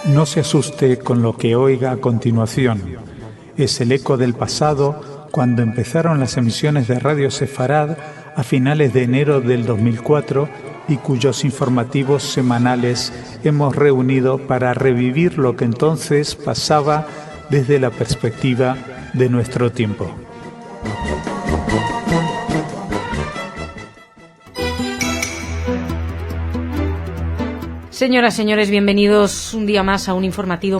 No se asuste con lo que oiga a continuación. Es el eco del pasado cuando empezaron las emisiones de Radio Sefarad a finales de enero del 2004 y cuyos informativos semanales hemos reunido para revivir lo que entonces pasaba desde la perspectiva de nuestro tiempo. Señoras, señores, bienvenidos un día más a un informativo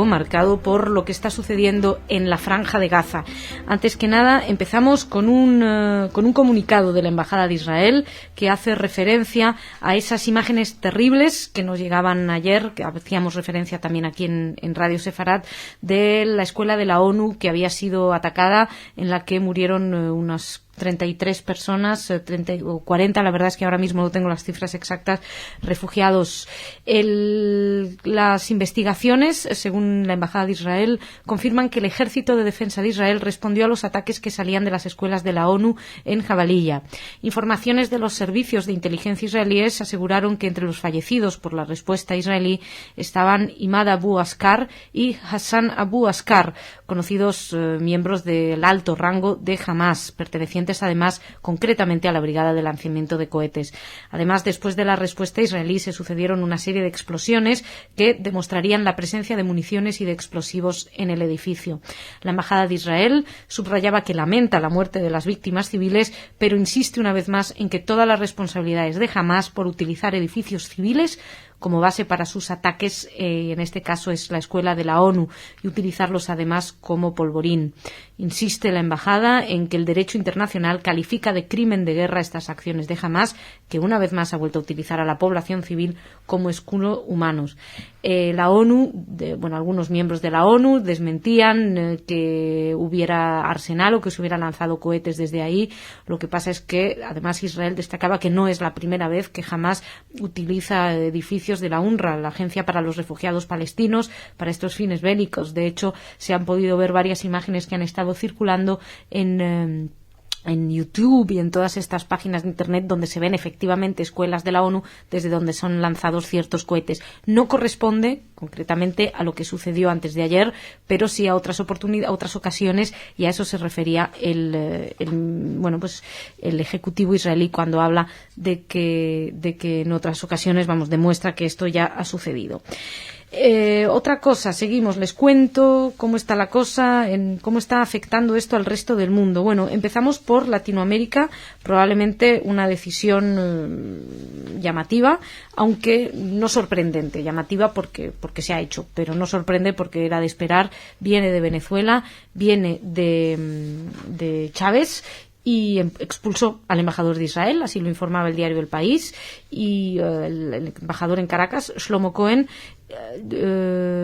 marcado por lo que está sucediendo en la Franja de Gaza. Antes que nada, empezamos con un comunicado de la Embajada de Israel que hace referencia a esas imágenes terribles que nos llegaban ayer, que hacíamos referencia también aquí en Radio Sefarad, de la escuela de la ONU que había sido atacada, en la que murieron unas 33 personas, 30 o 40, la verdad es que ahora mismo no tengo las cifras exactas, refugiados. Las investigaciones, según la Embajada de Israel, confirman que el Ejército de Defensa de Israel respondió a los ataques que salían de las escuelas de la ONU en Jabalilla. Informaciones de los servicios de inteligencia israelíes aseguraron que entre los fallecidos por la respuesta israelí estaban Imad Abu Askar y Hassan Abu Askar, conocidos miembros del alto rango de Hamas, pertenecientes además concretamente a la brigada de lanzamiento de cohetes. Además, después de la respuesta israelí se sucedieron una serie de explosiones que demostrarían la presencia de municiones y de explosivos en el edificio. La Embajada de Israel subrayaba que lamenta la muerte de las víctimas civiles, pero insiste una vez más en que todas las responsabilidades de Hamas por utilizar edificios civiles como base para sus ataques, en este caso es la escuela de la ONU, y utilizarlos además como polvorín. Insiste la embajada en que el derecho internacional califica de crimen de guerra estas acciones de Hamas, que una vez más ha vuelto a utilizar a la población civil como escudo humanos. La ONU, algunos miembros de la ONU desmentían que hubiera arsenal o que se hubiera lanzado cohetes desde ahí. Lo que pasa es que además Israel destacaba que no es la primera vez que Hamas utiliza edificios de la UNRWA, la Agencia para los Refugiados Palestinos, para estos fines bélicos. De hecho, se han podido ver varias imágenes que han estado circulando en YouTube y en todas estas páginas de Internet donde se ven efectivamente escuelas de la ONU desde donde son lanzados ciertos cohetes. No corresponde concretamente a lo que sucedió antes de ayer, pero sí a otras ocasiones, y a eso se refería el Ejecutivo israelí cuando habla de que en otras ocasiones, demuestra que esto ya ha sucedido. Otra cosa, seguimos, les cuento cómo está la cosa, cómo está afectando esto al resto del mundo. Bueno, empezamos por Latinoamérica, probablemente una decisión llamativa, aunque no sorprendente, llamativa porque se ha hecho, pero no sorprende porque era de esperar. Viene de Venezuela, viene de Chávez, y expulsó al embajador de Israel, así lo informaba el diario El País, y el embajador en Caracas, Shlomo Cohen,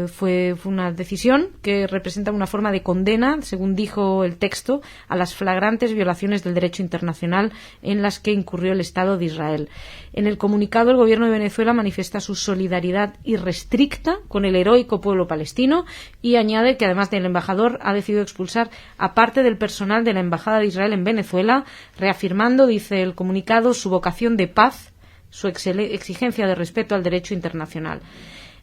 fue una decisión que representa una forma de condena, según dijo el texto, a las flagrantes violaciones del derecho internacional en las que incurrió el Estado de Israel. En el comunicado, el gobierno de Venezuela manifiesta su solidaridad irrestricta con el heroico pueblo palestino y añade que, además del embajador, ha decidido expulsar a parte del personal de la Embajada de Israel en Venezuela, reafirmando, dice el comunicado, su vocación de paz, su exigencia de respeto al derecho internacional.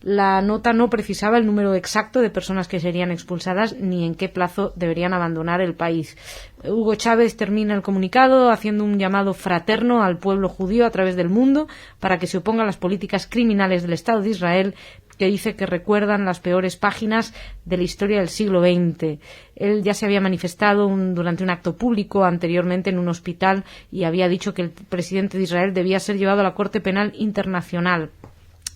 La nota no precisaba el número exacto de personas que serían expulsadas ni en qué plazo deberían abandonar el país. Hugo Chávez termina el comunicado haciendo un llamado fraterno al pueblo judío a través del mundo para que se oponga a las políticas criminales del Estado de Israel, que dice que recuerdan las peores páginas de la historia del siglo XX. Él ya se había manifestado durante un acto público anteriormente en un hospital y había dicho que el presidente de Israel debía ser llevado a la Corte Penal Internacional.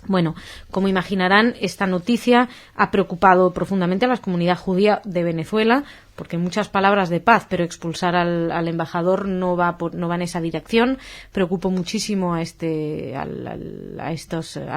Bueno, como imaginarán, esta noticia ha preocupado profundamente a la comunidad judía de Venezuela, porque muchas palabras de paz, pero expulsar al embajador no va en esa dirección. Preocupó muchísimo a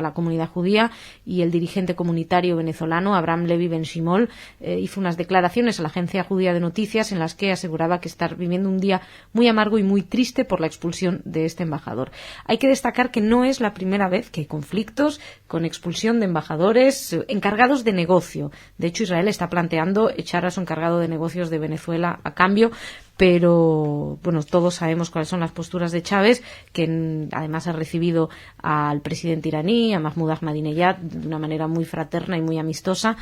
la comunidad judía, y el dirigente comunitario venezolano Abraham Levi Ben Shimol hizo unas declaraciones a la agencia judía de noticias en las que aseguraba que está viviendo un día muy amargo y muy triste por la expulsión de este embajador. Hay que destacar que no es la primera vez que hay conflictos con expulsión de embajadores encargados de negocio. De hecho, Israel está planteando echar a su encargado de negocio socios de Venezuela a cambio. Pero bueno, todos sabemos cuáles son las posturas de Chávez, que además ha recibido al presidente iraní, a Mahmoud Ahmadinejad, de una manera muy fraterna y muy amistosa.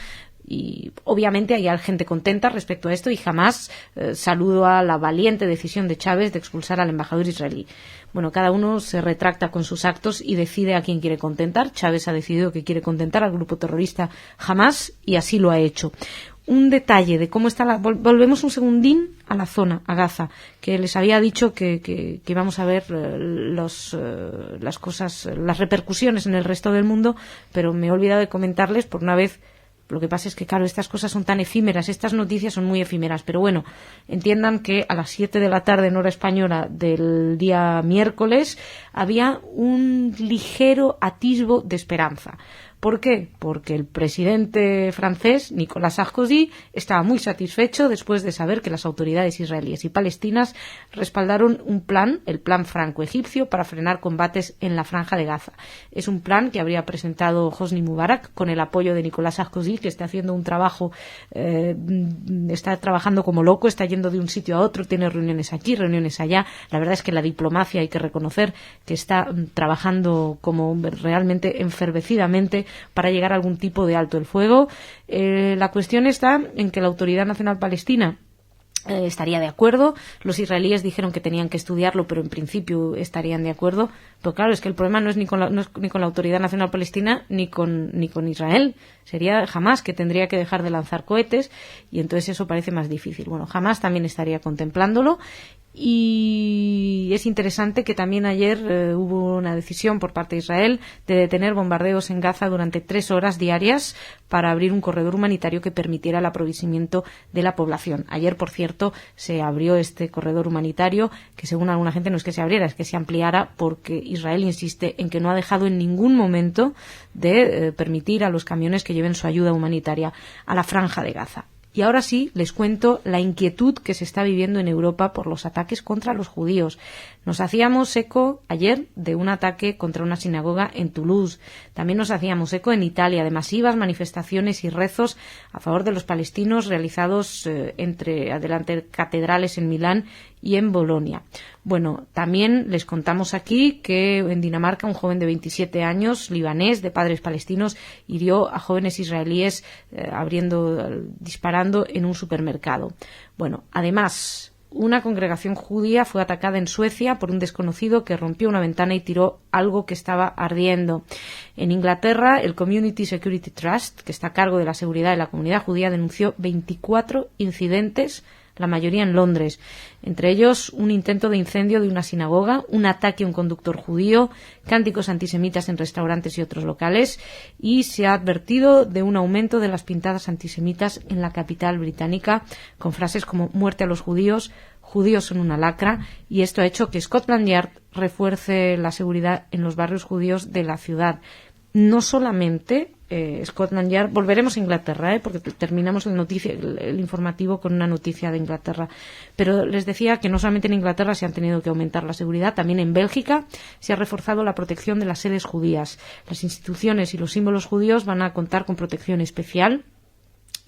Y obviamente hay gente contenta respecto a esto, y jamás saludo a la valiente decisión de Chávez de expulsar al embajador israelí. Bueno, cada uno se retracta con sus actos y decide a quién quiere contentar. Chávez ha decidido que quiere contentar al grupo terrorista Hamás, y así lo ha hecho. Un detalle de cómo está volvemos un segundín a la zona, a Gaza, que les había dicho que íbamos a ver las cosas, las repercusiones en el resto del mundo, pero me he olvidado de comentarles por una vez. Lo que pasa es que, claro, estas cosas son tan efímeras, estas noticias son muy efímeras, pero bueno, entiendan que a las 7 de la tarde en hora española del día miércoles había un ligero atisbo de esperanza. ¿Por qué? Porque el presidente francés, Nicolas Sarkozy, estaba muy satisfecho después de saber que las autoridades israelíes y palestinas respaldaron un plan, el plan franco-egipcio, para frenar combates en la Franja de Gaza. Es un plan que habría presentado Hosni Mubarak con el apoyo de Nicolas Sarkozy, que está haciendo un trabajo, está trabajando como loco, está yendo de un sitio a otro, tiene reuniones aquí, reuniones allá. La verdad es que la diplomacia, hay que reconocer que está trabajando como realmente enfervecidamente para llegar a algún tipo de alto el fuego. La cuestión está en que la Autoridad Nacional Palestina estaría de acuerdo. Los israelíes dijeron que tenían que estudiarlo, pero en principio estarían de acuerdo. Pero claro, es que el problema no es ni con la Autoridad Nacional Palestina ni con Israel. Sería Hamás, que tendría que dejar de lanzar cohetes, y entonces eso parece más difícil. Bueno, Hamás también estaría contemplándolo. Y es interesante que también ayer hubo una decisión por parte de Israel de detener bombardeos en Gaza durante 3 horas diarias para abrir un corredor humanitario que permitiera el aprovisionamiento de la población. Ayer, por cierto, se abrió este corredor humanitario, que según alguna gente no es que se abriera, es que se ampliara, porque Israel insiste en que no ha dejado en ningún momento de permitir a los camiones que lleven su ayuda humanitaria a la Franja de Gaza. Y ahora sí, les cuento la inquietud que se está viviendo en Europa por los ataques contra los judíos. Nos hacíamos eco ayer de un ataque contra una sinagoga en Toulouse. También nos hacíamos eco en Italia de masivas manifestaciones y rezos a favor de los palestinos realizados delante catedrales en Milán y en Bolonia. Bueno, también les contamos aquí que en Dinamarca un joven de 27 años, libanés, de padres palestinos, hirió a jóvenes israelíes disparando en un supermercado. Bueno, además, una congregación judía fue atacada en Suecia por un desconocido que rompió una ventana y tiró algo que estaba ardiendo. En Inglaterra, el Community Security Trust, que está a cargo de la seguridad de la comunidad judía, denunció 24 incidentes, la mayoría en Londres, entre ellos un intento de incendio de una sinagoga, un ataque a un conductor judío, cánticos antisemitas en restaurantes y otros locales, y se ha advertido de un aumento de las pintadas antisemitas en la capital británica, con frases como «muerte a los judíos», «judíos son una lacra», y esto ha hecho que Scotland Yard refuerce la seguridad en los barrios judíos de la ciudad. No solamente Scotland Yard, volveremos a Inglaterra, porque terminamos el informativo con una noticia de Inglaterra, pero les decía que no solamente en Inglaterra se han tenido que aumentar la seguridad, también en Bélgica se ha reforzado la protección de las sedes judías. Las instituciones y los símbolos judíos van a contar con protección especial.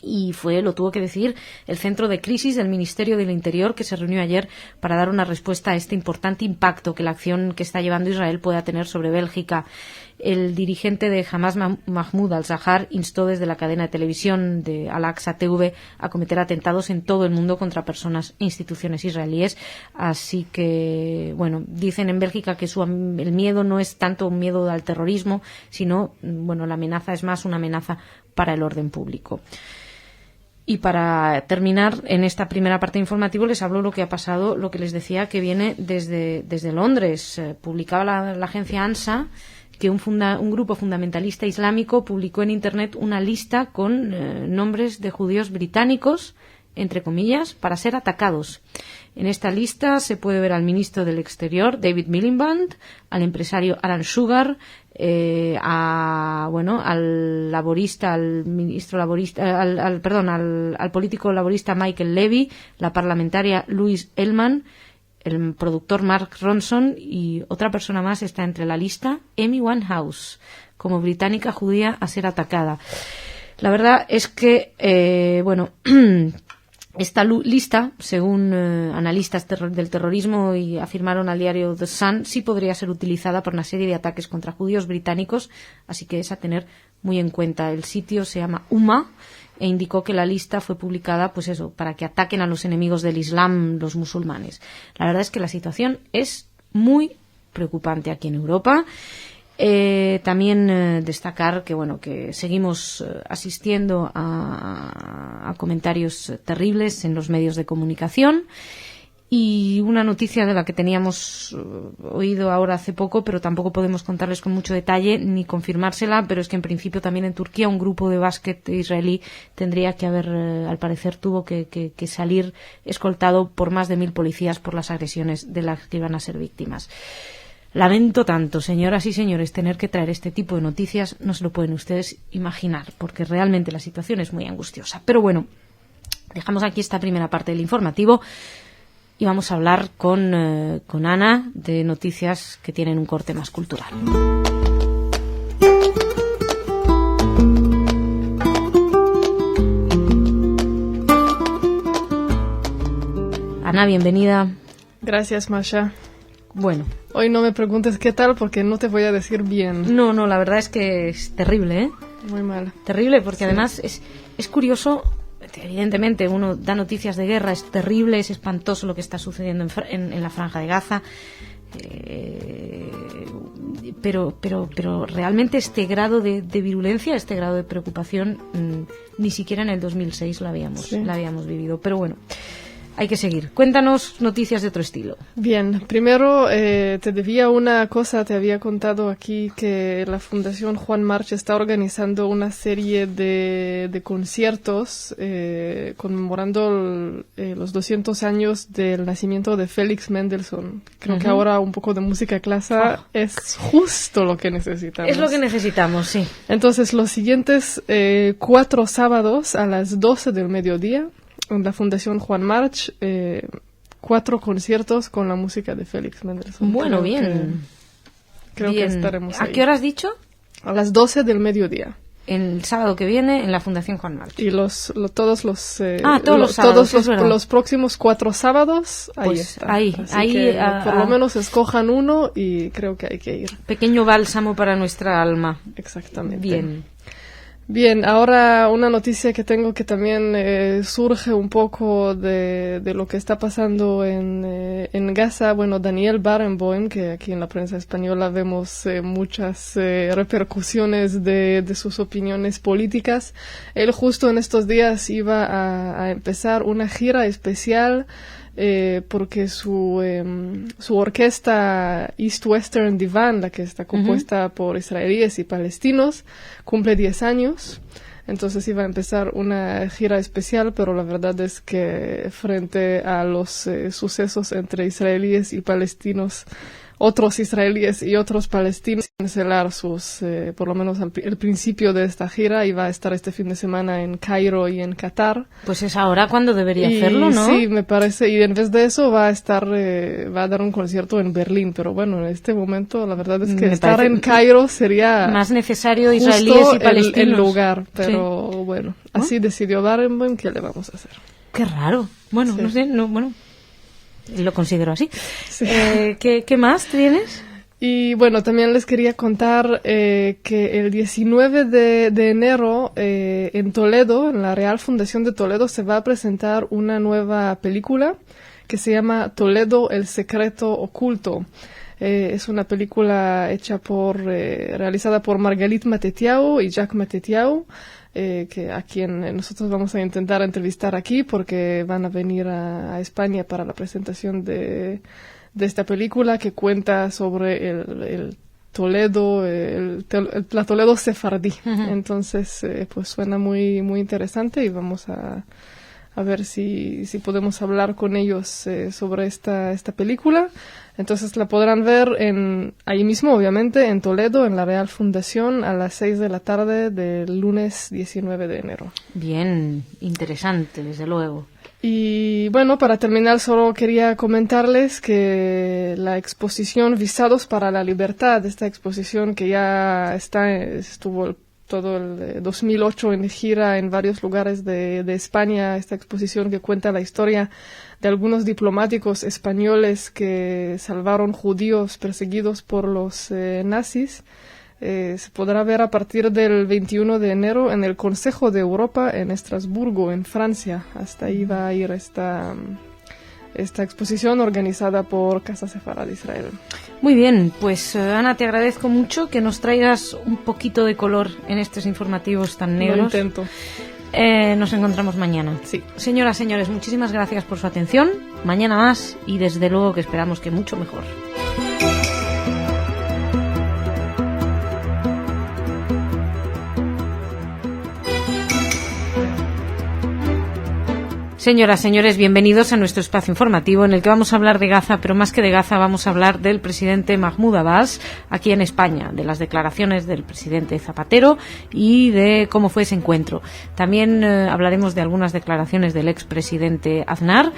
Y lo tuvo que decir el Centro de Crisis del Ministerio del Interior, que se reunió ayer para dar una respuesta a este importante impacto que la acción que está llevando Israel pueda tener sobre Bélgica. El dirigente de Hamás, Mahmoud al-Zahar, instó desde la cadena de televisión de Al-Aqsa TV a cometer atentados en todo el mundo contra personas e instituciones israelíes. Así que, bueno, dicen en Bélgica que el miedo no es tanto un miedo al terrorismo, sino, la amenaza es más una amenaza para el orden público. Y para terminar, en esta primera parte informativa les hablo lo que ha pasado, lo que les decía, que viene desde Londres. Publicaba la agencia ANSA que un grupo fundamentalista islámico publicó en Internet una lista con nombres de judíos británicos, entre comillas, para ser atacados. En esta lista se puede ver al ministro del Exterior, David Miliband, al empresario Alan Sugar, al laborista, al político laborista Michael Levy, la parlamentaria Louise Ellman, el productor Mark Ronson, y otra persona más está entre la lista, Amy Winehouse, como británica judía a ser atacada. La verdad es que, Esta lista, según analistas del terrorismo y afirmaron al diario The Sun, sí podría ser utilizada por una serie de ataques contra judíos británicos, así que es a tener muy en cuenta. El sitio se llama UMA e indicó que la lista fue publicada, pues eso, para que ataquen a los enemigos del Islam, los musulmanes. La verdad es que la situación es muy preocupante aquí en Europa. También destacar que que seguimos asistiendo a comentarios terribles en los medios de comunicación, y una noticia de la que teníamos oído ahora hace poco, pero tampoco podemos contarles con mucho detalle ni confirmársela, pero es que en principio también en Turquía un grupo de básquet israelí tendría que haber, al parecer tuvo que salir escoltado por más de 1.000 policías por las agresiones de las que iban a ser víctimas. Lamento tanto, señoras y señores, tener que traer este tipo de noticias, no se lo pueden ustedes imaginar, porque realmente la situación es muy angustiosa. Pero bueno, dejamos aquí esta primera parte del informativo y vamos a hablar con Ana de noticias que tienen un corte más cultural. Ana, bienvenida. Gracias, Masha. Bueno. Hoy no me preguntes qué tal porque no te voy a decir bien. No, la verdad es que es terrible, ¿eh? Muy mal. Terrible porque además es curioso, evidentemente uno da noticias de guerra, es terrible, es espantoso lo que está sucediendo en la Franja de Gaza, pero realmente este grado de virulencia, este grado de preocupación, ni siquiera en el 2006 la habíamos vivido. Pero bueno, hay que seguir. Cuéntanos noticias de otro estilo. Bien, primero te debía una cosa, te había contado aquí que la Fundación Juan March está organizando una serie de conciertos conmemorando los 200 años del nacimiento de Félix Mendelssohn. Creo que ahora un poco de música clásica es justo lo que necesitamos. Es lo que necesitamos, sí. Entonces, los siguientes 4 sábados a las 12 del mediodía, en la Fundación Juan March, 4 conciertos con la música de Félix Mendelssohn. Bueno, bien. Creo que estaremos ahí. ¿A qué hora has dicho? A las 12 del mediodía. El sábado que viene en la Fundación Juan March. Y todos los sábados, todos los próximos 4 sábados, ahí pues están. Ahí, que por lo menos escojan uno y creo que hay que ir. Pequeño bálsamo para nuestra alma. Exactamente. Bien, ahora una noticia que tengo que también surge un poco de lo que está pasando en Gaza. Bueno, Daniel Barenboim, que aquí en la prensa española vemos muchas repercusiones de sus opiniones políticas. Él justo en estos días iba a empezar una gira especial porque su orquesta East Western Divan, la que está compuesta por israelíes y palestinos, cumple 10 años. Entonces iba a empezar una gira especial, pero la verdad es que frente a los sucesos entre israelíes y palestinos, otros israelíes y otros palestinos cancelar por lo menos el principio de esta gira, y va a estar este fin de semana en Cairo y en Qatar. Pues es ahora cuando debería hacerlo, ¿no? Sí, me parece, y en vez de eso va a dar un concierto en Berlín, pero bueno, en este momento la verdad es que estar en Cairo sería más necesario israelíes y palestinos. El lugar, pero bueno, así decidió Barenboim, ¿qué le vamos a hacer? Qué raro. Bueno, no sé, bueno, lo considero así. Sí. ¿Qué más tienes? Y bueno, también les quería contar que el 19 de enero en Toledo, en la Real Fundación de Toledo, se va a presentar una nueva película que se llama Toledo, el secreto oculto. Es una película realizada por Margalit Matetiau y Jacques Matetiau, a quien nosotros vamos a intentar entrevistar aquí porque van a venir a España para la presentación de esta película, que cuenta sobre el Toledo, la Toledo sefardí. Entonces, pues suena muy, muy interesante, y vamos a ver si podemos hablar con ellos sobre esta película. Entonces la podrán ver ahí mismo, obviamente, en Toledo, en la Real Fundación, a las 6 de la tarde del lunes 19 de enero. Bien, interesante, desde luego. Y bueno, para terminar, solo quería comentarles que la exposición Visados para la Libertad, esta exposición que ya estuvo todo el 2008 en gira en varios lugares de España, esta exposición que cuenta la historia de algunos diplomáticos españoles que salvaron judíos perseguidos por los nazis. Se podrá ver a partir del 21 de enero en el Consejo de Europa en Estrasburgo, en Francia. Hasta ahí va a ir esta exposición organizada por Casa Sefarad de Israel. Muy bien, pues Ana, te agradezco mucho que nos traigas un poquito de color en estos informativos tan negros. Lo intento. Nos encontramos mañana. Sí. Señoras, señores, muchísimas gracias por su atención. Mañana más y desde luego que esperamos que mucho mejor. Señoras, señores, bienvenidos a nuestro espacio informativo en el que vamos a hablar de Gaza, pero más que de Gaza vamos a hablar del presidente Mahmoud Abbas aquí en España, de las declaraciones del presidente Zapatero y de cómo fue ese encuentro. También hablaremos de algunas declaraciones del expresidente Aznar.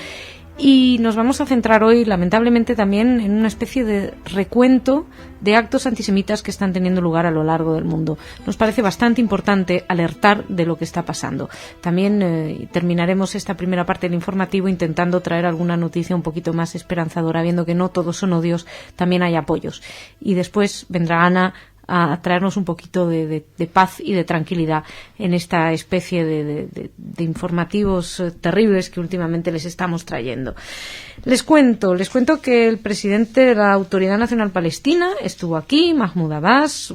Y nos vamos a centrar hoy, lamentablemente, también en una especie de recuento de actos antisemitas que están teniendo lugar a lo largo del mundo. Nos parece bastante importante alertar de lo que está pasando. También terminaremos esta primera parte del informativo intentando traer alguna noticia un poquito más esperanzadora, viendo que no todos son odios, también hay apoyos. Y después vendrá Ana a traernos un poquito de paz y de tranquilidad en esta especie de informativos terribles que últimamente les estamos trayendo. Les cuento que el presidente de la Autoridad Nacional Palestina estuvo aquí, Mahmoud Abbas,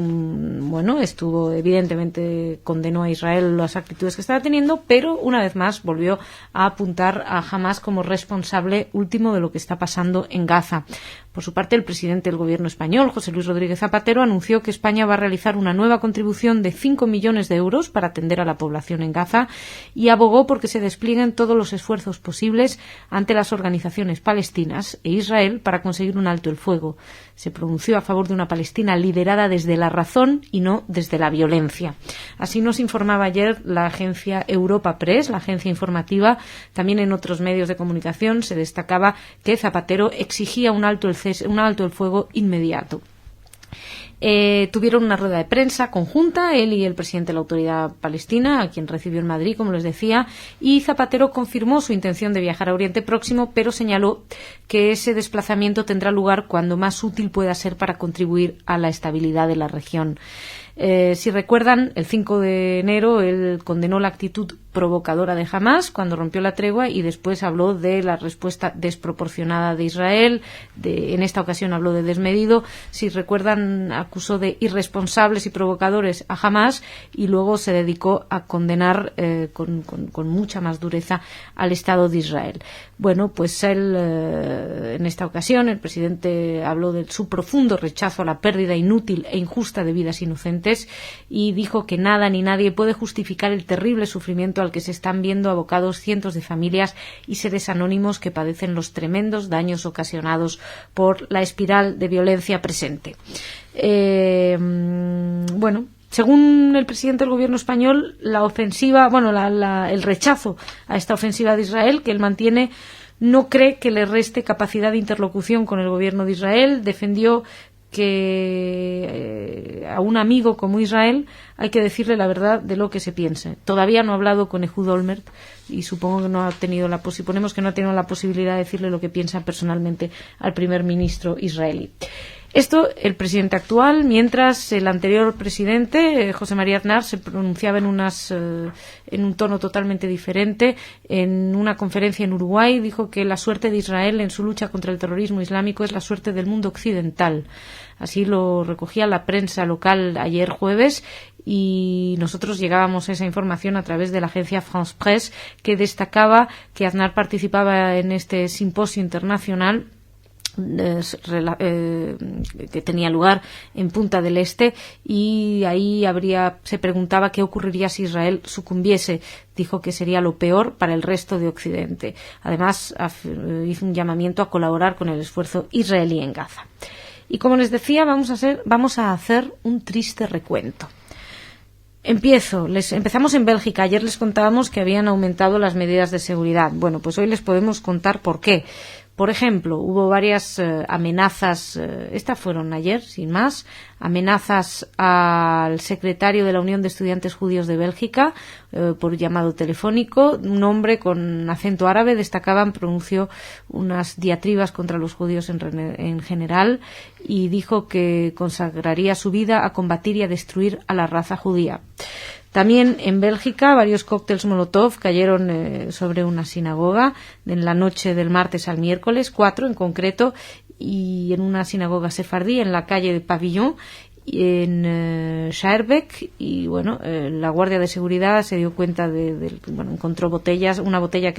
evidentemente condenó a Israel las actitudes que estaba teniendo, pero una vez más volvió a apuntar a Hamás como responsable último de lo que está pasando en Gaza. Por su parte, el presidente del gobierno español, José Luis Rodríguez Zapatero, anunció que España va a realizar una nueva contribución de 5 millones de euros para atender a la población en Gaza y abogó por que se desplieguen todos los esfuerzos posibles ante las organizaciones palestinas e Israel para conseguir un alto el fuego. Se pronunció a favor de una Palestina liderada desde la razón y no desde la violencia. Así nos informaba ayer la agencia Europa Press, la agencia informativa. También en otros medios de comunicación se destacaba que Zapatero exigía un alto el fuego inmediato. Tuvieron una rueda de prensa conjunta, él y el presidente de la Autoridad Palestina, a quien recibió en Madrid, como les decía, y Zapatero confirmó su intención de viajar a Oriente Próximo, pero señaló que ese desplazamiento tendrá lugar cuando más útil pueda ser para contribuir a la estabilidad de la región. Si recuerdan, el 5 de enero él condenó la actitud provocadora de Hamás cuando rompió la tregua y después habló de la respuesta desproporcionada de Israel. En esta ocasión habló de desmedido. Si recuerdan, acusó de irresponsables y provocadores a Hamás y luego se dedicó a condenar con mucha más dureza al Estado de Israel. Bueno, pues él, en esta ocasión, el presidente habló de su profundo rechazo a la pérdida inútil e injusta de vidas inocentes y dijo que nada ni nadie puede justificar el terrible sufrimiento al que se están viendo abocados cientos de familias y seres anónimos que padecen los tremendos daños ocasionados por la espiral de violencia presente. Según el presidente del gobierno español, la ofensiva, el rechazo a esta ofensiva de Israel, que él mantiene, no cree que le reste capacidad de interlocución con el gobierno de Israel. Defendió que a un amigo como Israel hay que decirle la verdad de lo que se piense. Todavía no ha hablado con Ehud Olmert y supongo que suponemos que no ha tenido la posibilidad de decirle lo que piensa personalmente al primer ministro israelí. Esto el presidente actual, mientras el anterior presidente, José María Aznar, se pronunciaba en un tono totalmente diferente. En una conferencia en Uruguay dijo que la suerte de Israel en su lucha contra el terrorismo islámico es la suerte del mundo occidental. Así lo recogía la prensa local ayer jueves y nosotros llegábamos a esa información a través de la agencia France Presse, que destacaba que Aznar participaba en este simposio internacional que tenía lugar en Punta del Este y ahí se preguntaba qué ocurriría si Israel sucumbiese. Dijo que sería lo peor para el resto de Occidente. Además hizo un llamamiento a colaborar con el esfuerzo israelí en Gaza. Y como les decía, vamos a hacer un triste recuento. Empezamos en Bélgica. Ayer les contábamos que habían aumentado las medidas de seguridad. Bueno, pues hoy les podemos contar por qué. Por ejemplo, hubo varias amenazas, estas fueron ayer, sin más, amenazas al secretario de la Unión de Estudiantes Judíos de Bélgica por llamado telefónico. Un hombre con acento árabe pronunció unas diatribas contra los judíos en general y dijo que consagraría su vida a combatir y a destruir a la raza judía. También en Bélgica varios cócteles Molotov cayeron sobre una sinagoga en la noche del martes al miércoles, 4 en concreto, y en una sinagoga sefardí en la calle de Pavillon en Schaerbeek, y bueno, la guardia de seguridad se dio cuenta encontró una botella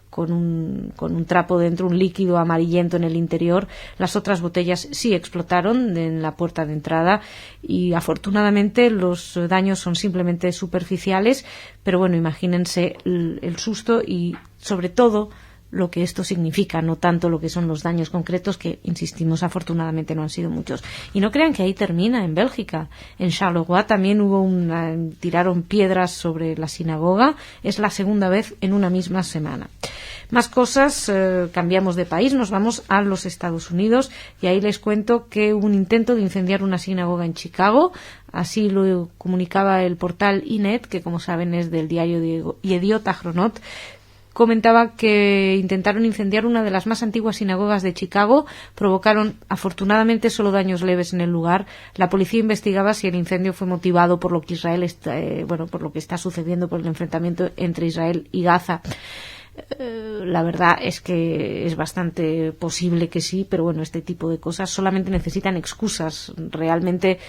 con un trapo dentro, un líquido amarillento en el interior. Las otras botellas sí explotaron en la puerta de entrada y afortunadamente los daños son simplemente superficiales, pero bueno, imagínense el susto y sobre todo lo que esto significa, no tanto lo que son los daños concretos, que, insistimos, afortunadamente no han sido muchos. Y no crean que ahí termina, en Bélgica. En Charleroi también tiraron piedras sobre la sinagoga. Es la segunda vez en una misma semana. Más cosas, cambiamos de país, nos vamos a los Estados Unidos y ahí les cuento que hubo un intento de incendiar una sinagoga en Chicago. Así lo comunicaba el portal Ynet, que como saben es del diario Yediot Ahronot. Comentaba que intentaron incendiar una de las más antiguas sinagogas de Chicago, provocaron afortunadamente solo daños leves en el lugar. La policía investigaba si el incendio fue motivado por lo que por lo que está sucediendo, por el enfrentamiento entre Israel y Gaza. La verdad es que es bastante posible que sí, pero bueno, este tipo de cosas solamente necesitan excusas. Realmente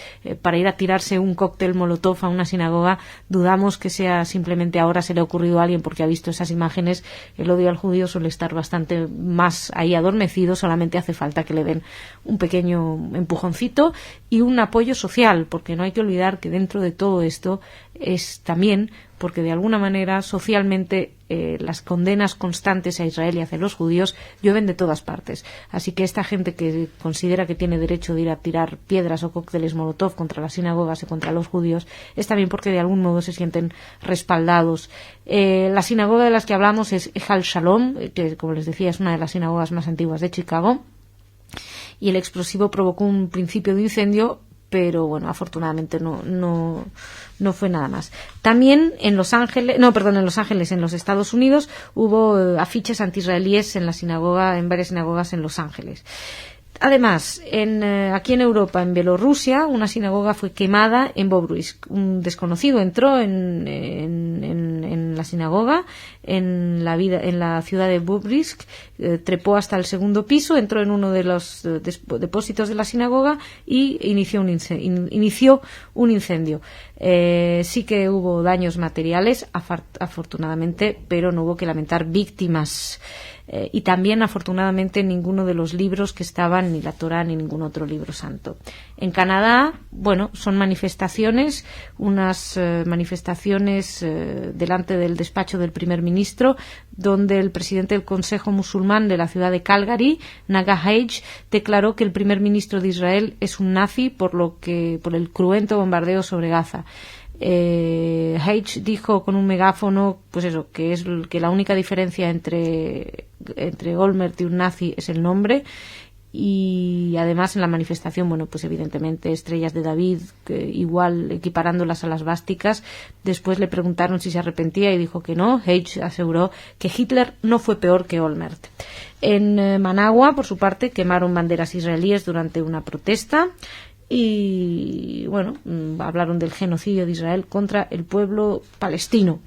para ir a tirarse un cóctel molotov a una sinagoga, dudamos que sea simplemente ahora se le ha ocurrido a alguien porque ha visto esas imágenes. El odio al judío suele estar bastante más ahí adormecido, solamente hace falta que le den un pequeño empujoncito y un apoyo social, porque no hay que olvidar que dentro de todo esto es también porque de alguna manera socialmente las condenas constantes a Israel y hacia los judíos llueven de todas partes. Así que esta gente que considera que tiene derecho de ir a tirar piedras o cócteles molotov contra las sinagogas y contra los judíos es también porque de algún modo se sienten respaldados. La sinagoga de las que hablamos es Ejal Shalom, que como les decía es una de las sinagogas más antiguas de Chicago, y el explosivo provocó un principio de incendio, pero bueno, afortunadamente no fue nada más. También en Los Ángeles, en los Estados Unidos, hubo afiches antiisraelíes en varias sinagogas en Los Ángeles. Además, aquí en Europa, en Bielorrusia, una sinagoga fue quemada en Bobruisk. Un desconocido entró en la sinagoga, en la ciudad de Bobruisk, trepó hasta el segundo piso, entró en uno de los depósitos de la sinagoga y inició un incendio. Sí que hubo daños materiales, afortunadamente, pero no hubo que lamentar víctimas. Y también, afortunadamente, ninguno de los libros que estaban, ni la Torá ni ningún otro libro santo. En Canadá, son manifestaciones, unas manifestaciones delante del despacho del primer ministro, donde el presidente del Consejo Musulmán de la ciudad de Calgary, Naga Hage, declaró que el primer ministro de Israel es un nazi por el cruento bombardeo sobre Gaza. Hage dijo con un megáfono que la única diferencia entre Olmert y un nazi es el nombre, y además en la manifestación evidentemente estrellas de David, igual equiparándolas a las vásticas. Después le preguntaron si se arrepentía y dijo que no. Hage aseguró que Hitler no fue peor que Olmert. En Managua, por su parte, quemaron banderas israelíes durante una protesta. Y hablaron del genocidio de Israel contra el pueblo palestino.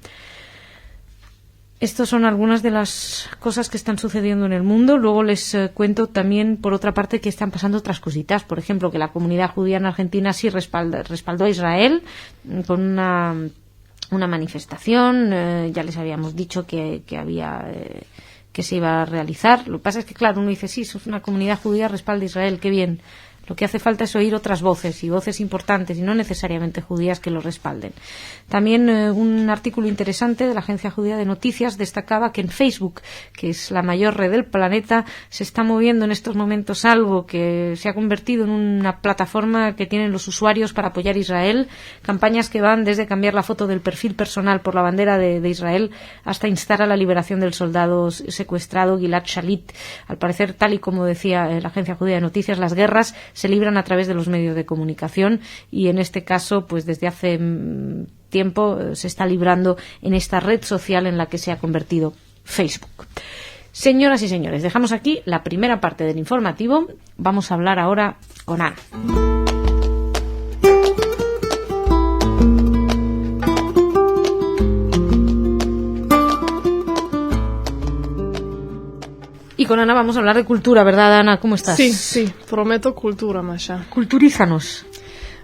Estas son algunas de las cosas que están sucediendo en el mundo. Luego les cuento también, por otra parte, que están pasando otras cositas. Por ejemplo, que la comunidad judía en Argentina sí respaldó a Israel con una manifestación. Ya les habíamos dicho que se iba a realizar. Lo que pasa es que, claro, uno dice, sí, es una comunidad judía, respalda a Israel, qué bien. Lo que hace falta es oír otras voces, y voces importantes, y no necesariamente judías, que lo respalden. También un artículo interesante de la Agencia Judía de Noticias destacaba que en Facebook, que es la mayor red del planeta, se está moviendo en estos momentos algo que se ha convertido en una plataforma que tienen los usuarios para apoyar a Israel, campañas que van desde cambiar la foto del perfil personal por la bandera de Israel hasta instar a la liberación del soldado secuestrado Gilad Shalit. Al parecer, tal y como decía la Agencia Judía de Noticias, las guerras se libran a través de los medios de comunicación, y en este caso, pues desde hace tiempo se está librando en esta red social en la que se ha convertido Facebook. Señoras y señores, dejamos aquí la primera parte del informativo. Vamos a hablar ahora con Ana. Y con Ana vamos a hablar de cultura, ¿verdad, Ana? ¿Cómo estás? Sí, prometo cultura, Masha. Culturízanos.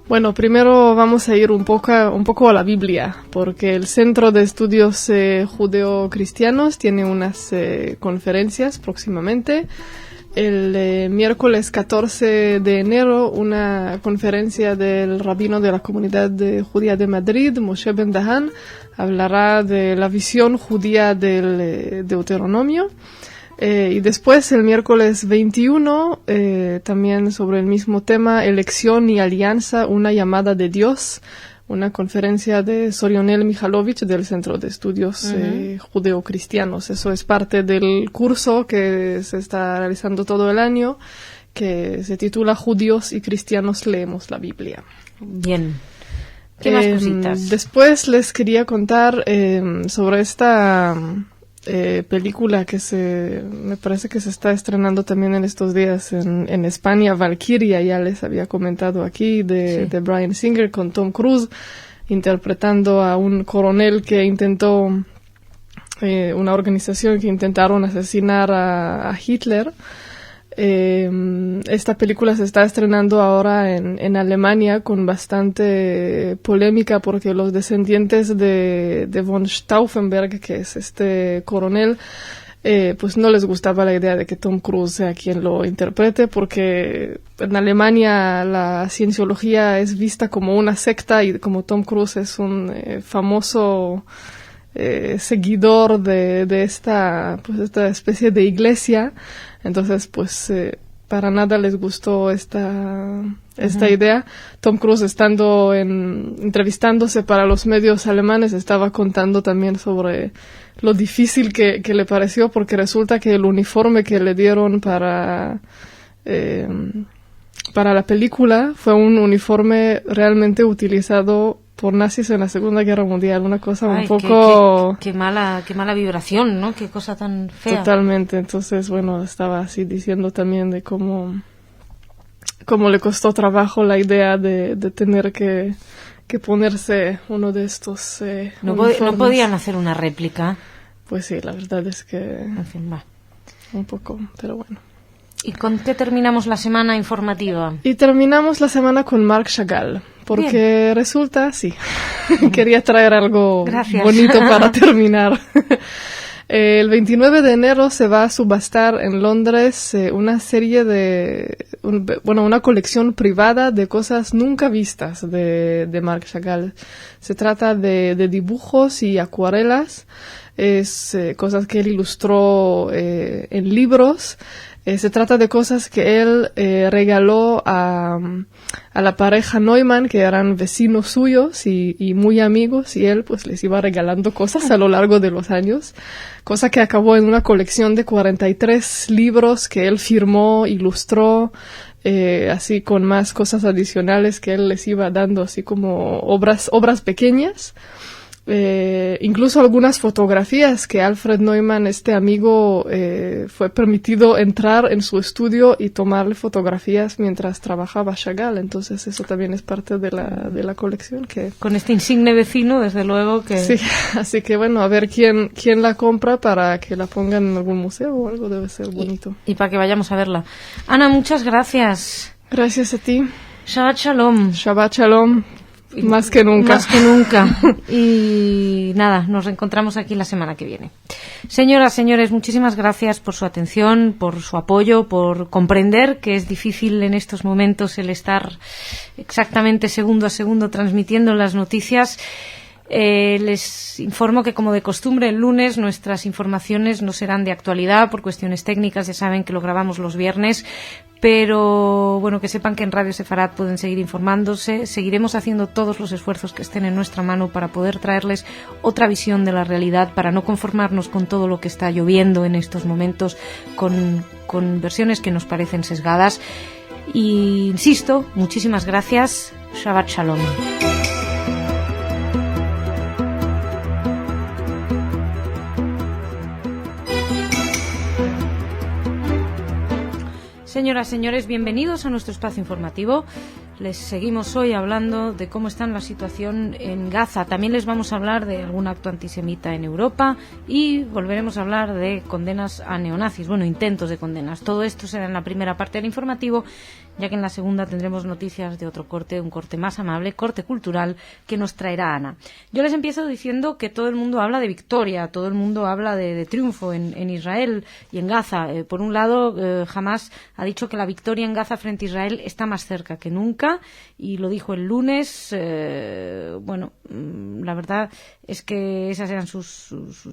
Bueno, primero vamos a ir un poco a la Biblia, porque el Centro de Estudios Judeo-Cristianos tiene unas conferencias próximamente. El miércoles 14 de enero, una conferencia del rabino de la comunidad judía de Madrid, Moshe Ben Dahan, hablará de la visión judía del Deuteronomio. Y después, el miércoles 21, también sobre el mismo tema, Elección y Alianza, una llamada de Dios, una conferencia de Sorionel Mihalovich del Centro de Estudios Judeo-Cristianos. Eso es parte del curso que se está realizando todo el año, que se titula Judíos y Cristianos leemos la Biblia. Bien. ¿Qué más cositas? Después les quería contar sobre esta película que me parece que se está estrenando también en estos días en España, Valkyria, ya les había comentado aquí, de Bryan Singer, con Tom Cruise interpretando a un coronel que intentó, una organización que intentaron asesinar a Hitler. Esta película se está estrenando ahora en Alemania con bastante polémica, porque los descendientes de von Stauffenberg, que es este coronel, pues no les gustaba la idea de que Tom Cruise sea quien lo interprete, porque en Alemania la cienciología es vista como una secta, y como Tom Cruise es un famoso seguidor de esta especie de iglesia, entonces pues para nada les gustó esta idea. Tom Cruise, entrevistándose para los medios alemanes, estaba contando también sobre lo difícil que le pareció, porque resulta que el uniforme que le dieron para la película fue un uniforme realmente utilizado por nazis en la Segunda Guerra Mundial, una cosa un poco... Qué mala vibración, ¿no? Qué cosa tan fea. Totalmente. Entonces, bueno, estaba así diciendo también de cómo le costó trabajo la idea de tener que ponerse uno de estos no podían hacer una réplica. Pues sí, la verdad es que... En fin, va. Un poco, pero bueno. ¿Y con qué terminamos la semana informativa? Y terminamos la semana con Marc Chagall, porque Bien. Resulta, sí, quería traer algo Gracias. Bonito para terminar. El 29 de enero se va a subastar en Londres una serie una colección privada de cosas nunca vistas de Marc Chagall. Se trata de dibujos y acuarelas, cosas que él ilustró en libros. Se trata de cosas que él regaló a la pareja Neumann, que eran vecinos suyos y muy amigos, y él pues les iba regalando cosas a lo largo de los años, cosa que acabó en una colección de 43 libros que él firmó, ilustró, así con más cosas adicionales que él les iba dando, así como obras pequeñas. Incluso algunas fotografías que Alfred Neumann, este amigo, fue permitido entrar en su estudio y tomarle fotografías mientras trabajaba Chagall. Entonces eso también es parte de la colección. Con este insigne vecino, desde luego que... Sí, así que bueno, a ver quién la compra para que la pongan en algún museo o algo, debe ser bonito. Y para que vayamos a verla. Ana, muchas gracias. Gracias a ti. Shabbat Shalom. Shabbat Shalom. Más que nunca. Más que nunca. Y nada, nos reencontramos aquí la semana que viene. Señoras, señores, muchísimas gracias por su atención, por su apoyo, por comprender que es difícil en estos momentos el estar exactamente segundo a segundo transmitiendo las noticias. Les informo que, como de costumbre, el lunes nuestras informaciones no serán de actualidad por cuestiones técnicas. Ya saben que lo grabamos los viernes, pero bueno, que sepan que en Radio Sefarad pueden seguir informándose. Seguiremos haciendo todos los esfuerzos que estén en nuestra mano para poder traerles otra visión de la realidad, para no conformarnos con todo lo que está lloviendo en estos momentos, con versiones que nos parecen sesgadas. Y insisto, muchísimas gracias. Shabbat Shalom. Señoras, señores, bienvenidos a nuestro espacio informativo. Les seguimos hoy hablando de cómo está la situación en Gaza. También les vamos a hablar de algún acto antisemita en Europa y volveremos a hablar de condenas a neonazis, intentos de condenas. Todo esto será en la primera parte del informativo, ya que en la segunda tendremos noticias de otro corte, un corte más amable, corte cultural, que nos traerá Ana. Yo les empiezo diciendo que todo el mundo habla de victoria, todo el mundo habla de triunfo en Israel y en Gaza. Por un lado, Hamás ha dicho que la victoria en Gaza frente a Israel está más cerca que nunca, y lo dijo el lunes. La verdad es que esas eran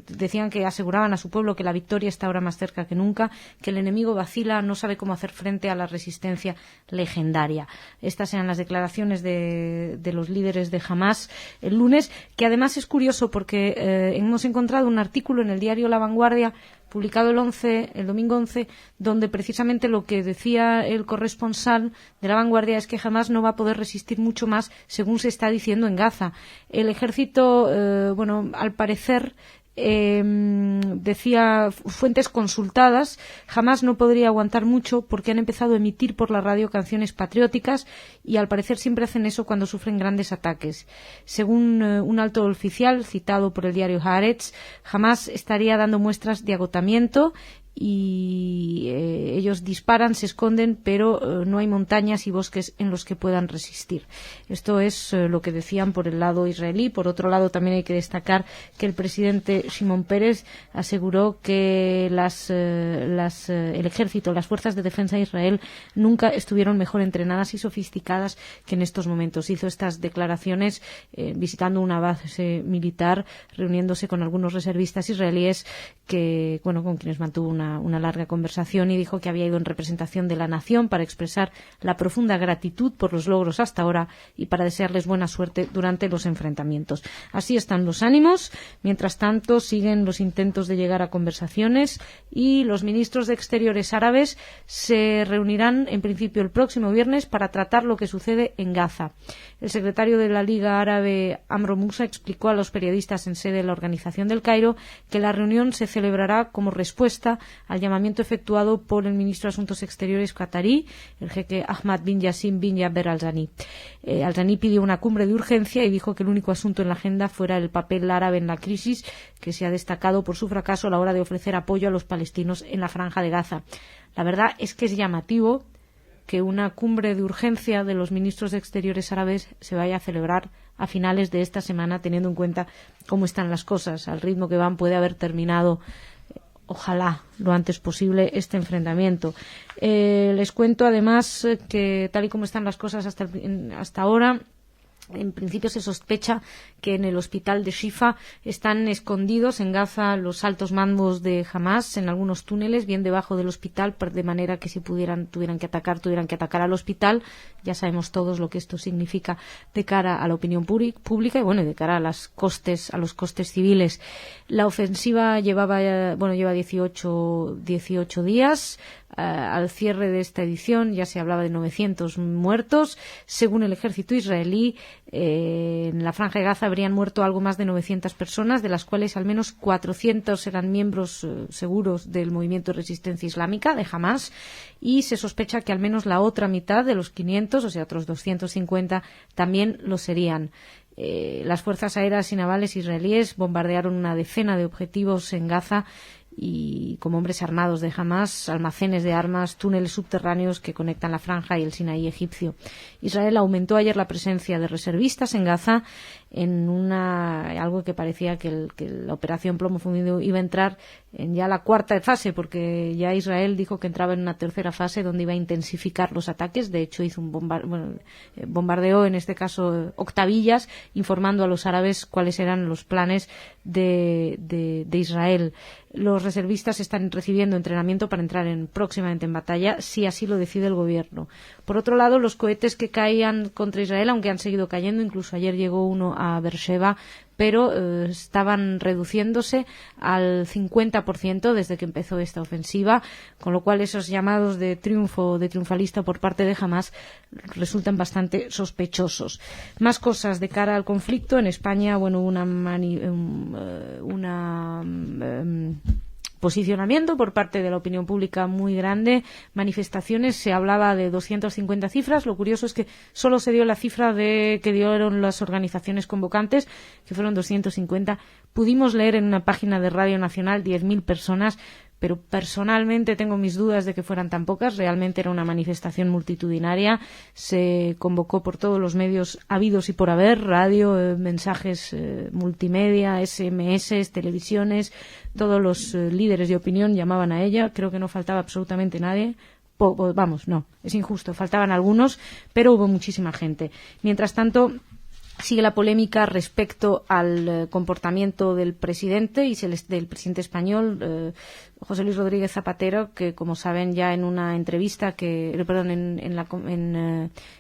decían que aseguraban a su pueblo que la victoria está ahora más cerca que nunca, que el enemigo vacila, no sabe cómo hacer frente a la resistencia legendaria. Estas eran las declaraciones de los líderes de Hamás el lunes, que además es curioso porque hemos encontrado un artículo en el diario La Vanguardia publicado el domingo 11, donde precisamente lo que decía el corresponsal de La Vanguardia es que Hamás no va a poder resistir mucho más, según se está diciendo en Gaza. El ejército, al parecer, decía fuentes consultadas, Hamás no podría aguantar mucho porque han empezado a emitir por la radio canciones patrióticas y al parecer siempre hacen eso cuando sufren grandes ataques. Según un alto oficial citado por el diario Haaretz, Hamás estaría dando muestras de agotamiento y ellos disparan, se esconden, pero no hay montañas y bosques en los que puedan resistir. Esto es lo que decían por el lado israelí. Por otro lado, también hay que destacar que el presidente Shimon Peres aseguró que el ejército, las fuerzas de defensa de Israel nunca estuvieron mejor entrenadas y sofisticadas que en estos momentos. Hizo estas declaraciones visitando una base militar, reuniéndose con algunos reservistas israelíes con quienes mantuvo una larga conversación, y dijo que había ido en representación de la nación para expresar la profunda gratitud por los logros hasta ahora y para desearles buena suerte durante los enfrentamientos. Así están los ánimos. Mientras tanto, siguen los intentos de llegar a conversaciones y los ministros de Exteriores árabes se reunirán en principio el próximo viernes para tratar lo que sucede en Gaza. El secretario de la Liga Árabe, Amro Moussa, explicó a los periodistas en sede de la Organización del Cairo que la reunión se celebrará como respuesta al llamamiento efectuado por el ministro de Asuntos Exteriores qatarí, el jeque Ahmad bin Yassin bin Jaber al-Zani. Al-Zani pidió una cumbre de urgencia y dijo que el único asunto en la agenda fuera el papel árabe en la crisis, que se ha destacado por su fracaso a la hora de ofrecer apoyo a los palestinos en la Franja de Gaza. La verdad es que es llamativo que una cumbre de urgencia de los ministros de Exteriores árabes se vaya a celebrar a finales de esta semana, teniendo en cuenta cómo están las cosas. Al ritmo que van, puede haber terminado, ojalá, lo antes posible este enfrentamiento. Les cuento además que, tal y como están las cosas hasta ahora, en principio se sospecha que en el hospital de Shifa están escondidos en Gaza los altos mandos de Hamás en algunos túneles bien debajo del hospital, de manera que si tuvieran que atacar al hospital. Ya sabemos todos lo que esto significa de cara a la opinión pública y de cara a los costes civiles. La ofensiva lleva 18 días. Al cierre de esta edición ya se hablaba de 900 muertos. Según el ejército israelí, en la Franja de Gaza habrían muerto algo más de 900 personas, de las cuales al menos 400 eran miembros seguros del movimiento de resistencia islámica, de Hamás, y se sospecha que al menos la otra mitad de los 500, o sea, otros 250, también lo serían. Las fuerzas aéreas y navales israelíes bombardearon una decena de objetivos en Gaza y como hombres armados de Hamás, almacenes de armas, túneles subterráneos que conectan la franja y el Sinaí egipcio. Israel aumentó ayer la presencia de reservistas en Gaza en algo que parecía que la operación Plomo Fundido iba a entrar en ya la cuarta fase, porque ya Israel dijo que entraba en una tercera fase donde iba a intensificar los ataques. De hecho, hizo un bombardeo, en este caso octavillas, informando a los árabes cuáles eran los planes de Israel. Los reservistas están recibiendo entrenamiento para entrar próximamente en batalla, si así lo decide el gobierno. Por otro lado, los cohetes que caían contra Israel, aunque han seguido cayendo, incluso ayer llegó uno a Beersheba, pero estaban reduciéndose al 50% desde que empezó esta ofensiva, con lo cual esos llamados de triunfo, de triunfalista por parte de Hamás, resultan bastante sospechosos. Más cosas de cara al conflicto. En España, bueno, posicionamiento por parte de la opinión pública muy grande, manifestaciones, se hablaba de 250 cifras. Lo curioso es que solo se dio la cifra que dieron las organizaciones convocantes, que fueron 250. Pudimos leer en una página de Radio Nacional 10.000 personas, pero personalmente tengo mis dudas de que fueran tan pocas. Realmente era una manifestación multitudinaria. Se convocó por todos los medios habidos y por haber, radio, mensajes multimedia, SMS, televisiones. Todos los líderes de opinión llamaban a ella. Creo que no faltaba absolutamente nadie. No, es injusto. Faltaban algunos, pero hubo muchísima gente. Mientras tanto, sigue la polémica respecto al comportamiento del presidente del presidente español, José Luis Rodríguez Zapatero, que, como saben, ya en una entrevista en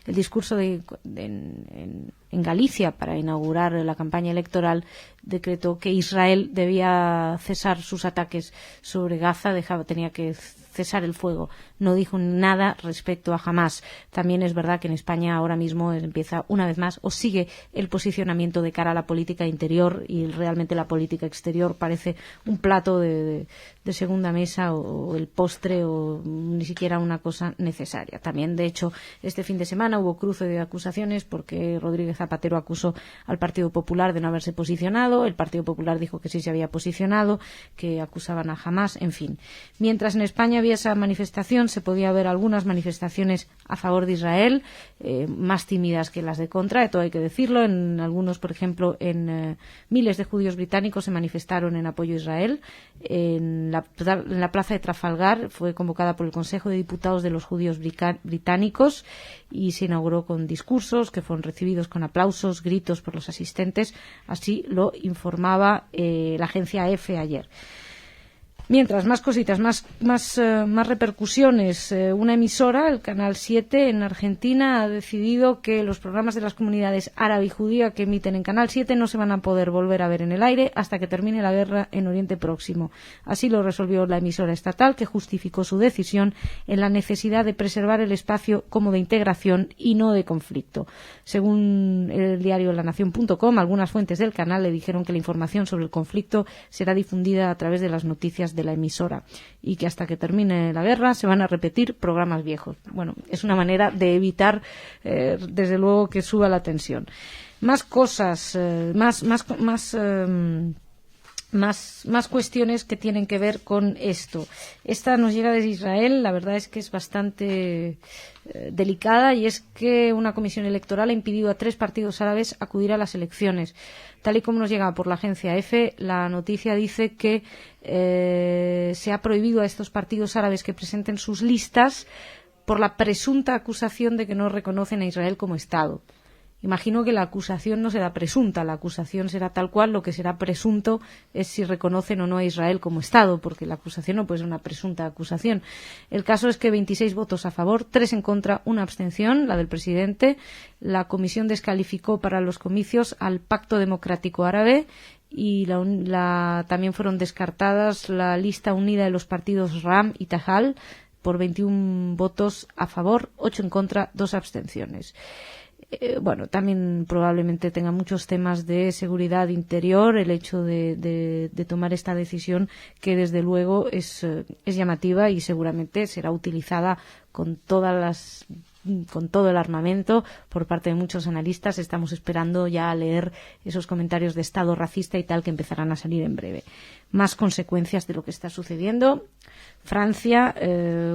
el discurso en Galicia para inaugurar la campaña electoral, decretó que Israel debía cesar sus ataques sobre Gaza, tenía que cesar el fuego. No dijo nada respecto a Hamás. También es verdad que en España ahora mismo empieza una vez más, o sigue el posicionamiento de cara a la política interior, y realmente la política exterior parece un plato de segunda mesa o el postre, o ni siquiera una cosa necesaria. También, de hecho, este fin de semana hubo cruce de acusaciones porque Rodríguez Zapatero acusó al Partido Popular de no haberse posicionado, el Partido Popular dijo que sí se había posicionado, que acusaban a Hamás, en fin. Mientras en España había esa manifestación, se podía ver algunas manifestaciones a favor de Israel, más tímidas que las de contra, todo hay que decirlo. En algunos, por ejemplo, miles de judíos británicos se manifestaron en apoyo a Israel. En la plaza de Trafalgar fue convocada por el Consejo de Diputados de los Judíos Británicos y se inauguró con discursos que fueron recibidos con aplausos, gritos por los asistentes. Así lo informaba la agencia EFE ayer. Mientras, más cositas, más repercusiones. Una emisora, el Canal 7 en Argentina, ha decidido que los programas de las comunidades árabe y judía que emiten en Canal 7 no se van a poder volver a ver en el aire hasta que termine la guerra en Oriente Próximo. Así lo resolvió la emisora estatal, que justificó su decisión en la necesidad de preservar el espacio como de integración y no de conflicto. Según el diario lanación.com, algunas fuentes del canal le dijeron que la información sobre el conflicto será difundida a través de las noticias de la emisora y que hasta que termine la guerra se van a repetir programas viejos. Bueno, es una manera de evitar, desde luego, que suba la tensión. Más cosas, más cuestiones que tienen que ver con esto. Esta nos llega desde Israel. La verdad es que es bastante delicada, y es que una comisión electoral ha impedido a 3 partidos árabes acudir a las elecciones. Tal y como nos llega por la agencia EFE, la noticia dice que se ha prohibido a estos partidos árabes que presenten sus listas por la presunta acusación de que no reconocen a Israel como Estado. Imagino que la acusación no será presunta, la acusación será tal cual. Lo que será presunto es si reconocen o no a Israel como Estado, porque la acusación no puede ser una presunta acusación. El caso es que 26 votos a favor, 3 en contra, 1 abstención, la del presidente. La comisión descalificó para los comicios al Pacto Democrático Árabe, y también fueron descartadas la lista unida de los partidos RAM y Tajal por 21 votos a favor, 8 en contra, 2 abstenciones. También probablemente tenga muchos temas de seguridad interior el hecho de tomar esta decisión, que desde luego es llamativa y seguramente será utilizada con todas las con todo el armamento por parte de muchos analistas. Estamos esperando ya a leer esos comentarios de Estado racista y tal que empezarán a salir en breve. Más consecuencias de lo que está sucediendo. Francia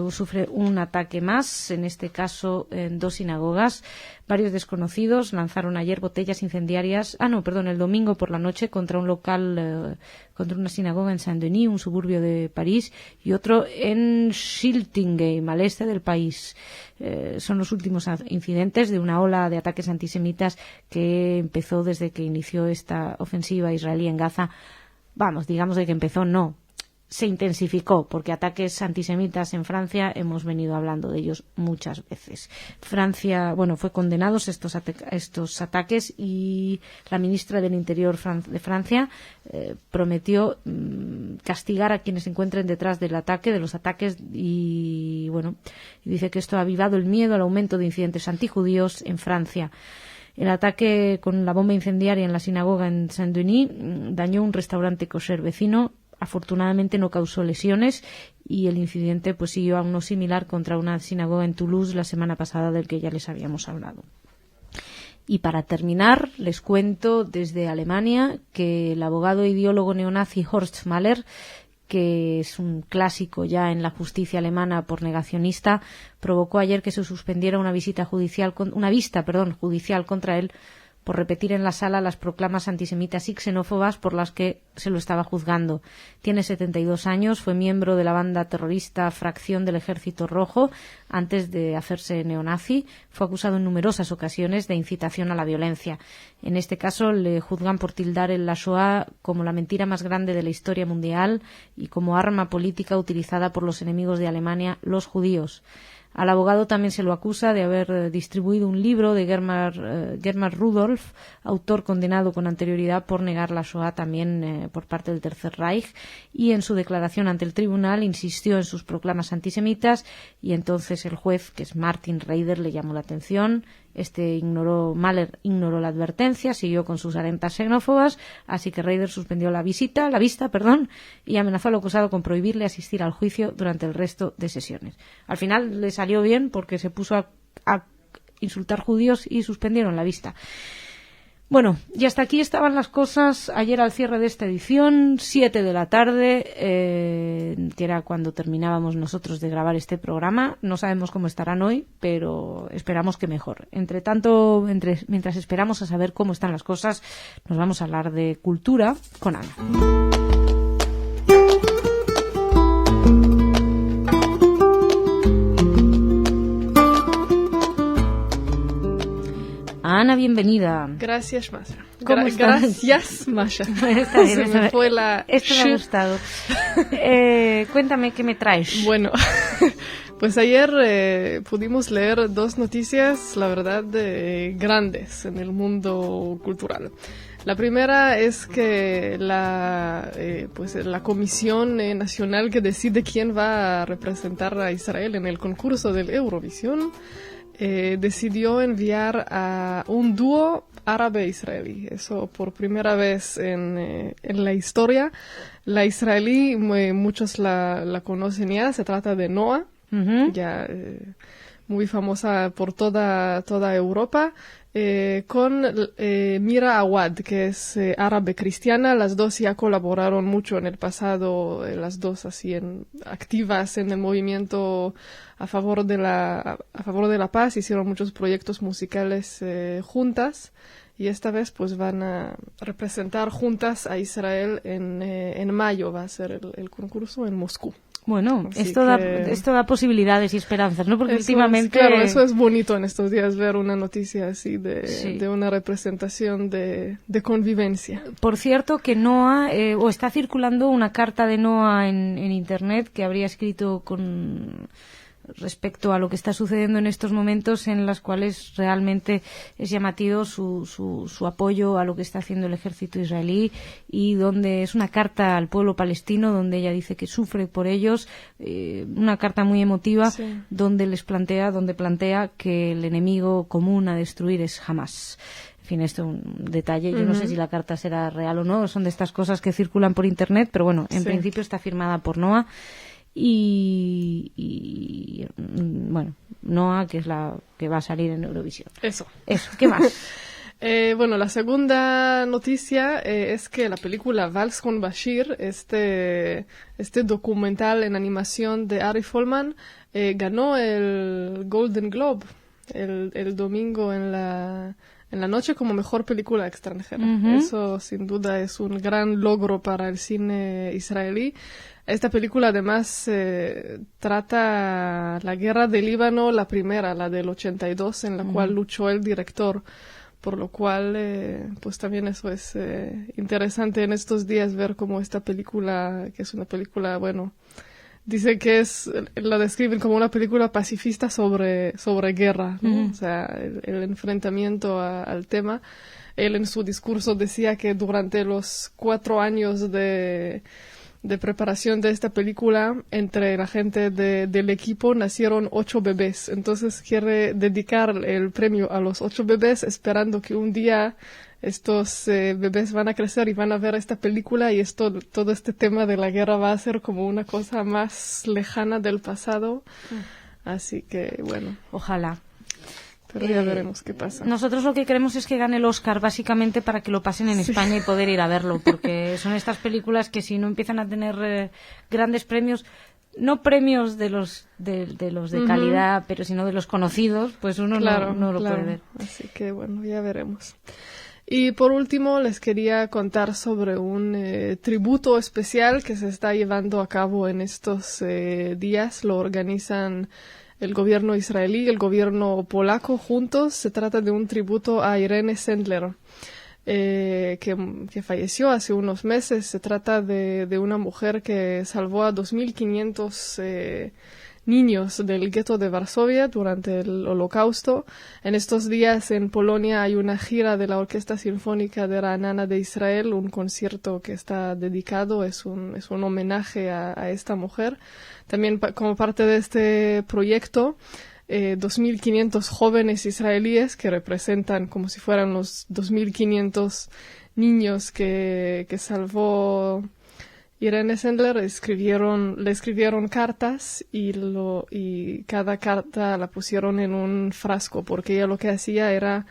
sufre un ataque más, en este caso en 2 sinagogas. Varios desconocidos lanzaron ayer botellas incendiarias, el domingo por la noche contra un local, contra una sinagoga en Saint-Denis, un suburbio de París, y otro en Schiltigheim, al este del país. Son los últimos incidentes de una ola de ataques antisemitas que empezó desde que inició esta ofensiva israelí en Gaza. Vamos, digamos de que empezó, no. Se intensificó, porque ataques antisemitas en Francia hemos venido hablando de ellos muchas veces. Francia, fue condenados estos ataques, y la ministra del Interior de Francia prometió castigar a quienes se encuentren detrás de los ataques, y dice que esto ha avivado el miedo al aumento de incidentes antijudíos en Francia. El ataque con la bomba incendiaria en la sinagoga en Saint-Denis dañó un restaurante kosher vecino. Afortunadamente no causó lesiones, y el incidente siguió a uno similar contra una sinagoga en Toulouse la semana pasada, del que ya les habíamos hablado. Y para terminar, les cuento desde Alemania que el abogado e ideólogo neonazi Horst Mahler, que es un clásico ya en la justicia alemana por negacionista, provocó ayer que se suspendiera una vista judicial contra él por repetir en la sala las proclamas antisemitas y xenófobas por las que se lo estaba juzgando. Tiene 72 años, fue miembro de la banda terrorista Fracción del Ejército Rojo antes de hacerse neonazi. Fue acusado en numerosas ocasiones de incitación a la violencia. En este caso le juzgan por tildar la Shoah como la mentira más grande de la historia mundial y como arma política utilizada por los enemigos de Alemania, los judíos. Al abogado también se lo acusa de haber distribuido un libro de Germar Rudolph, autor condenado con anterioridad por negar la Shoah también por parte del Tercer Reich, y en su declaración ante el tribunal insistió en sus proclamas antisemitas, y entonces el juez, que es Martin Reider, le llamó la atención. Mahler ignoró la advertencia, siguió con sus arentas xenófobas, así que Reider suspendió la vista, y amenazó al acusado con prohibirle asistir al juicio durante el resto de sesiones. Al final le salió bien, porque se puso a insultar judíos y suspendieron la vista. Bueno, y hasta aquí estaban las cosas ayer al cierre de esta edición, 7 de la tarde, que era cuando terminábamos nosotros de grabar este programa. No sabemos cómo estarán hoy, pero esperamos que mejor. Entre tanto, mientras esperamos a saber cómo están las cosas, nos vamos a hablar de cultura con Ana. Ana, bienvenida. Gracias, Masha. ¿Cómo estás? Gracias, Masha. Está bien, Se me fue la... Esto me ha gustado. Cuéntame, ¿qué me traes? Bueno, pues ayer pudimos leer 2 noticias, la verdad, grandes en el mundo cultural. La primera es que la Comisión Nacional que decide quién va a representar a Israel en el concurso del Eurovisión decidió enviar a un dúo árabe-israelí. Eso por primera vez en la historia. La israelí, muchos la conocen ya, se trata de Noa, ya muy famosa por toda Europa, con Mira Awad, que es árabe cristiana. Las dos ya colaboraron mucho en el pasado, las dos así activas en el movimiento a favor de la paz, hicieron muchos proyectos musicales juntas, y esta vez pues van a representar juntas a Israel en mayo. Va a ser el concurso en Moscú. Bueno, esto da posibilidades y esperanzas, ¿no? Porque últimamente... Claro, eso es bonito en estos días, ver una noticia así de una representación de convivencia. Por cierto, que Noa, o está circulando una carta de Noa en Internet que habría escrito respecto a lo que está sucediendo en estos momentos, en las cuales realmente es llamativo su apoyo a lo que está haciendo el ejército israelí, y donde es una carta al pueblo palestino donde ella dice que sufre por ellos, una carta muy emotiva, sí, donde plantea que el enemigo común a destruir es Hamás. En fin, esto es un detalle. Yo no sé si la carta será real o no, son de estas cosas que circulan por Internet, pero bueno, en principio está firmada por Noa. y bueno, Noah, que es la que va a salir en Eurovisión. Eso. ¿Qué más? Bueno, la segunda noticia es que la película Vals con Bashir, este documental en animación de Ari Folman, ganó el Golden Globe el domingo en la noche como mejor película extranjera. Eso sin duda es un gran logro para el cine israelí. Esta película además trata la guerra del Líbano, la primera, la del 82, en la cual luchó el director. Por lo cual, pues también eso es interesante en estos días ver cómo esta película, que es una película, bueno, dice que la describen como una película pacifista sobre guerra, ¿no? O sea, el enfrentamiento al tema. Él en su discurso decía que durante los 4 años de preparación de esta película, entre la gente del equipo nacieron 8 bebés. Entonces quiere dedicar el premio a los 8 bebés, esperando que un día estos bebés van a crecer y van a ver esta película, y todo este tema de la guerra va a ser como una cosa más lejana del pasado. Así que, bueno. Ojalá. Pero ya veremos qué pasa. Nosotros lo que queremos es que gane el Oscar, básicamente para que lo pasen en España y poder ir a verlo, porque son estas películas que si no empiezan a tener grandes premios, no premios de los de calidad, pero sino de los conocidos, pues uno no lo puede ver. Así que bueno, ya veremos. Y por último les quería contar sobre un tributo especial que se está llevando a cabo en estos días. Lo organizan el gobierno israelí y el gobierno polaco juntos. Se trata de un tributo a Irene Sendler, que falleció hace unos meses. Se trata de una mujer que salvó a 2.500 niños del gueto de Varsovia durante el Holocausto. En estos días en Polonia hay una gira de la Orquesta Sinfónica de Ra'anana de Israel, un concierto que está dedicado, es un homenaje a esta mujer. También como parte de este proyecto, 2.500 jóvenes israelíes que representan como si fueran los 2.500 niños que salvó Irene Sendler, le escribieron cartas y cada carta la pusieron en un frasco, porque ella lo que hacía era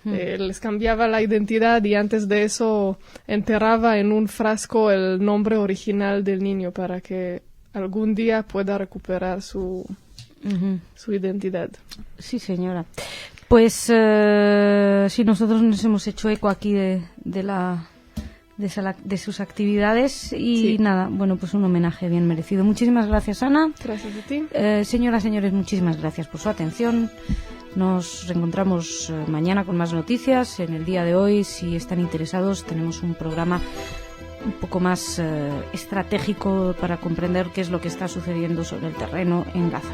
les cambiaba la identidad y antes de eso enterraba en un frasco el nombre original del niño para que algún día pueda recuperar su identidad. Sí, señora. Pues sí, nosotros nos hemos hecho eco aquí de sus actividades y nada, bueno, pues un homenaje bien merecido. Muchísimas gracias, Ana. Gracias a ti. Señoras, señores, muchísimas gracias por su atención. Nos reencontramos mañana con más noticias. En el día de hoy, si están interesados, tenemos un programa un poco más estratégico para comprender qué es lo que está sucediendo sobre el terreno en Gaza.